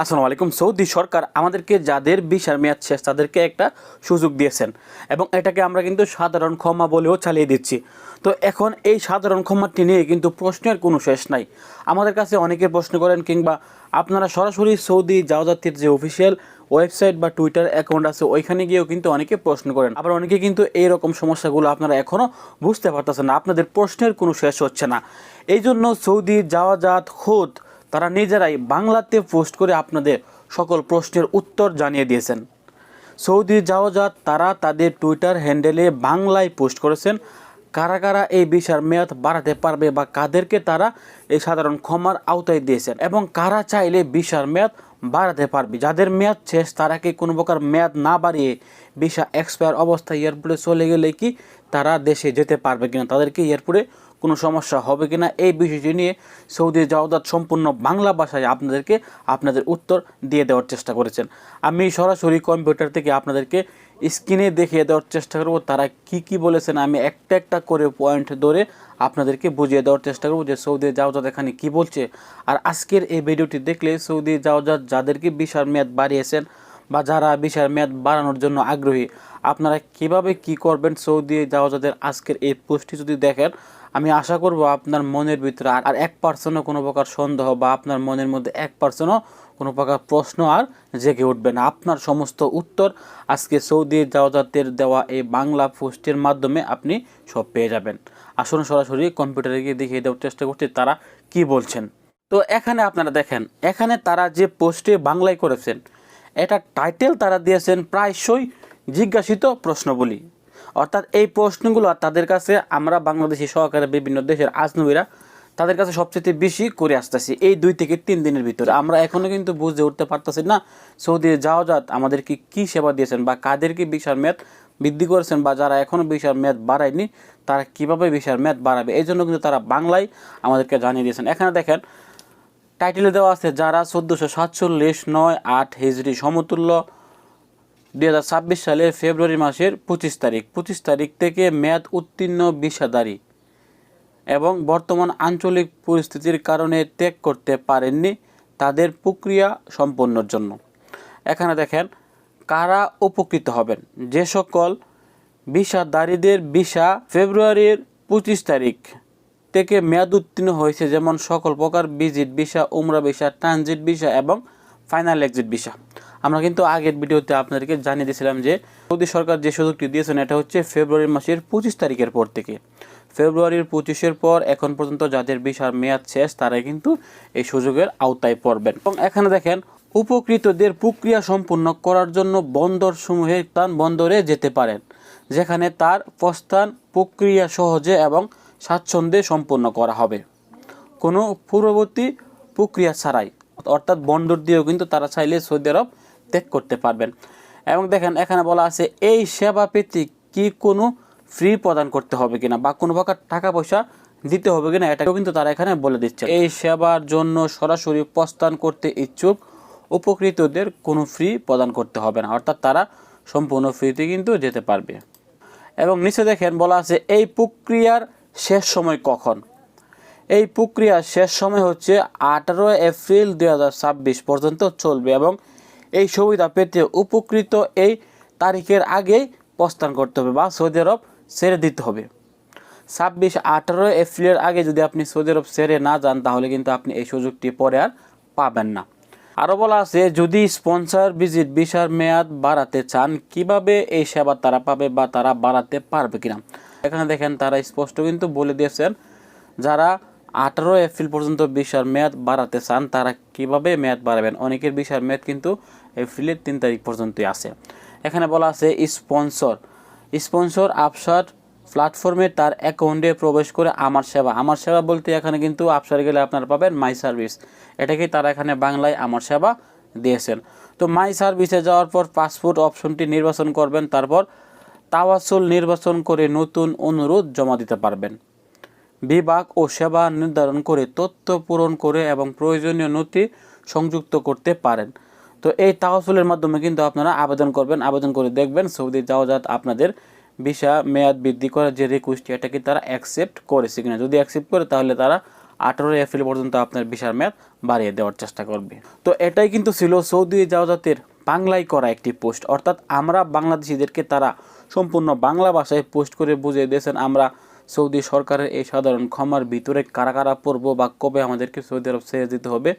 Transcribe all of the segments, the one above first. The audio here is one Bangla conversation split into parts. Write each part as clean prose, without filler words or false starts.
আসসালামু আলাইকুম। সৌদি সরকার আমাদেরকে যাদের ভিসার মেয়াদ শেষ তাদেরকে একটা সুযোগ দিয়েছেন এবং এটাকে আমরা কিন্তু সাধারণ ক্ষমা বলেও চালিয়ে দিচ্ছি। তো এখন এই সাধারণ ক্ষমাটি নিয়ে কিন্তু প্রশ্নের কোনো শেষ নাই। আমাদের কাছে অনেকে প্রশ্ন করেন, কিংবা আপনারা সরাসরি সৌদি জাওজাতের যে অফিসিয়াল ওয়েবসাইট বা টুইটার অ্যাকাউন্ট আছে ওইখানে গিয়েও কিন্তু অনেকে প্রশ্ন করেন। আবার অনেকে কিন্তু এইরকম সমস্যাগুলো আপনারা এখনও বুঝতে পারতেছেন না, আপনাদের প্রশ্নের কোনো শেষ হচ্ছে না। এই জন্য সৌদি জাওজাত খোদ তারা নিজেরাই বাংলাতে পোস্ট করে আপনাদের সকল প্রশ্নের উত্তর জানিয়ে দিয়েছেন। সৌদি জাওজাত তারা তাদের টুইটার হ্যান্ডেলে বাংলায় পোস্ট করেছেন কারা কারা এই ভিসার মেয়াদ বাড়াতে পারবে বা কাদেরকে তারা এই সাধারণ ক্ষমার আওতায় দিয়েছেন এবং কারা চাইলে ভিসার মেয়াদ বাড়াতে পারবে। যাদের মেয়াদ শেষ তারা কি কোনো প্রকার মেয়াদ না বাড়িয়ে ভিসা এক্সপায়ার অবস্থায় এয়ারপোর্টে চলে গেলে কি তারা দেশে যেতে পারবে কিনা, তাদেরকে এয়ারপোর্টে কোনো সমস্যা হবে কিনা, এই বিষয়টি নিয়ে সৌদি জাওজাত সম্পূর্ণ বাংলা ভাষায় আপনাদের উত্তর দিয়ে দেওয়ার চেষ্টা করেছেন। আমি সরাসরি কম্পিউটার থেকে আপনাদেরকে স্ক্রিনে দেখিয়ে দেওয়ার চেষ্টা করব তারা কি বলেছেন। আমি একটা একটা করে পয়েন্ট ধরে আপনাদেরকে বুঝিয়ে দেওয়ার চেষ্টা করব যে সৌদি জাওজাত এখানে কি বলছে। আর আজকের এই ভিডিওটি দেখলে সৌদি জাওজাত যাদেরকে ভিসার মেয়াদ বাড়িয়েছেন বা যারা ভিসার মেয়াদ বাড়ানোর জন্য আগ্রহী, আপনারা কিভাবে কি করবেন সৌদি জাওজাতের আজকের এই পোস্টটি যদি দেখেন, আমি আশা করব আপনার মনের ভিতরে আর 1% কোনো প্রকার সন্দেহ বা আপনার মনের মধ্যে 1% কোনো প্রকার প্রশ্ন আর জেগে উঠবে না। আপনার সমস্ত উত্তর আজকে সৌদি জাওজাতের দেওয়া এই বাংলা পোস্টের মাধ্যমে আপনি সব পেয়ে যাবেন। আসুন সরাসরি কম্পিউটারে গিয়ে দেখিয়ে দেওয়ার চেষ্টা করছি তারা কি বলছেন। তো এখানে আপনারা দেখেন, এখানে তারা যে পোস্টে বাংলায় করেছেন এটা টাইটেল তারা দিয়েছেন প্রায়শই জিজ্ঞাসিত প্রশ্নবলী। অর্থাৎ এই প্রশ্নগুলো তাদের কাছে আমরা বাংলাদেশি সহকারে বিভিন্ন দেশের আজনবীরা তাদের কাছে সবচেয়ে বেশি করে আসতেছি এই 2 থেকে 3 দিনের ভিতরে। আমরা এখনও কিন্তু বুঝে উঠতে পারতেছি না সৌদি জাওজাত আমাদেরকে কি সেবা দিয়েছেন বা কাদেরকে ভিসার মেয়াদ বৃদ্ধি করেছেন বা যারা এখনও ভিসার মেয়াদ বাড়ায়নি তারা কীভাবে ভিসার মেয়াদ বাড়াবে, এই জন্য কিন্তু তারা বাংলায় আমাদেরকে জানিয়ে দিয়েছেন। এখানে দেখেন টাইটেলে দেওয়া আছে যারা 1447-9-8 হিজরি সমতুল্য 2026 সালের ফেব্রুয়ারি মাসের 25 তারিখ থেকে মেয়াদ উত্তীর্ণ ভিসাধারী এবং বর্তমান আঞ্চলিক পরিস্থিতির কারণে ত্যাগ করতে পারেননি তাদের প্রক্রিয়া সম্পন্নের জন্য। এখানে দেখেন কারা উপকৃত হবেন। যে সকল ভিসাধারীদের ভিসা ফেব্রুয়ারির 25 তারিখ থেকে মেয়াদ উত্তীর্ণ হয়েছে, যেমন সকল প্রকার ভিজিট ভিসা, উমরা ভিসা, ট্রানজিট ভিসা এবং ফাইনাল এক্সিট ভিসা। আমরা কিন্তু আগের ভিডিওতে আপনাদেরকে জানিয়ে দিয়েছিলাম যে সৌদি সরকার যে সুযোগটি দিয়েছেন এটা হচ্ছে ফেব্রুয়ারি মাসের 25 তারিখের পর থেকে। ফেব্রুয়ারির 25-এর পর এখন পর্যন্ত যাদের ভিসার মেয়াদ শেষ তারাই কিন্তু এই সুযোগের আওতায় পড়বেন। এবং এখানে দেখেন উপকৃতদের প্রক্রিয়া সম্পূর্ণ করার জন্য বন্দরসমূহে বন্দরে যেতে পারেন, যেখানে তার প্রস্থান প্রক্রিয়া সহজে এবং স্বাচ্ছন্দ্যে সম্পন্ন করা হবে কোনো পূর্ববর্তী প্রক্রিয়া ছাড়াই। অর্থাৎ বন্দর দিয়েও কিন্তু তারা চাইলে সৌদি আরব ত্যাগ করতে পারবেন। এবং দেখেন এখানে বলা আছে এই সেবা পেতে কি কোনো ফ্রি প্রদান করতে হবে কিনা বা কোনো প্রকার টাকা পয়সা দিতে হবে কিনা এটাও কিন্তু তারা এখানে বলে দিচ্ছে। এই সেবার জন্য সরাসরি প্রস্থান করতে ইচ্ছুক উপকৃতদের কোনো ফ্রি প্রদান করতে হবে না, অর্থাৎ তারা সম্পূর্ণ ফ্রিতে কিন্তু যেতে পারবে। এবং নিচে দেখেন বলা আছে এই প্রক্রিয়ার শেষ সময় কখন। এই প্রক্রিয়ার শেষ সময় হচ্ছে 18 এপ্রিল 2026 পর্যন্ত চলবে এবং এই সুবিধা পেতে উপকৃত এই তারিখের আগেই প্রস্থান করতে হবে বা সৌদি আরব ছেড়ে দিতে হবে। 18 এপ্রিলের আগে যদি আপনি সৌদি আরব ছেড়ে না যান তাহলে কিন্তু আপনি এই সুযোগটি পরে আর পাবেন না। আরও বলা আছে যদি স্পন্সর ভিজিট ভিসার মেয়াদ বাড়াতে চান কিভাবে এই সেবা তারা পাবে বা তারা বাড়াতে পারবে কিনা। এখানে দেখেন তারা স্পষ্ট কিন্তু বলে দিয়েছেন যারা 18 এপ্রিল পর্যন্ত ভিসার মেয়াদ বাড়াতে চান তারা কিভাবে মেয়াদ বাড়াবেন। অনেকের ভিসার মেয়াদ কিন্তু এপ্রিলের 3 তারিখ পর্যন্তই আছে। এখানে বলা আছে স্পন্সর আপসার প্ল্যাটফর্মে তার অ্যাকাউন্টে প্রবেশ করে আমার সেবা বলতে এখানে কিন্তু আপসার গেলে আপনারা পাবেন মাই সার্ভিস, এটাকেই তারা এখানে বাংলায় আমার সেবা দিয়েছেন। তো মাই সার্ভিসে যাওয়ার পর পাসপোর্ট অপশনটি নির্বাচন করবেন, তারপর তাওয়াসুল নির্বাচন করে নতুন অনুরোধ জমা দিতে পারবেন। বিভাগ ও সেবা নির্ধারণ করে তথ্য পূরণ করে এবং প্রয়োজনীয় নথি সংযুক্ত করতে পারেন। তো এই তাওয়াসুলের মাধ্যমে কিন্তু আপনারা আবেদন করবেন, আবেদন করে দেখবেন সৌদি জাওজাত আপনাদের ভিসা মেয়াদ বৃদ্ধি করার যে রিকোয়েস্ট এটাকে তারা অ্যাকসেপ্ট করেছে কিনা। যদি অ্যাকসেপ্ট করে তাহলে তারা 18 এপ্রিল পর্যন্ত আপনার ভিসার মেয়াদ বাড়িয়ে দেওয়ার চেষ্টা করবে। তো এটাই কিন্তু ছিল সৌদি জাওজাতের বাংলায় করা একটি পোস্ট, অর্থাৎ আমরা বাংলাদেশিদেরকে তারা সম্পূর্ণ বাংলা ভাষায় পোস্ট করে বুঝিয়ে দিয়েছেন আমরা সৌদি সরকারের এই সাধারণ ক্ষমার ভিতরে কারা কারা পড়ব বা কবে আমাদেরকে সৌদি আরব ছেড়ে দিতে হবে,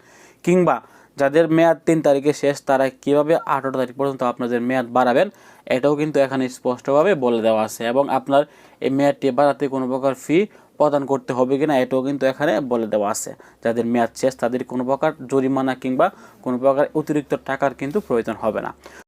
কিংবা যাদের মেয়াদ 3 তারিখে শেষ তারা কীভাবে 18 তারিখ পর্যন্ত আপনাদের মেয়াদ বাড়াবেন এটাও কিন্তু এখানে স্পষ্টভাবে বলে দেওয়া আছে। এবং আপনার এই মেয়াদটি বাড়াতে কোনো প্রকার ফি প্রদান করতে হবে কিনা এটাও কিন্তু এখানে বলে দেওয়া আছে। যাদের মেয়াদ শেষ তাদের কোনো প্রকার জরিমানা কিংবা কোনো প্রকার অতিরিক্ত টাকার কিন্তু প্রয়োজন হবে না।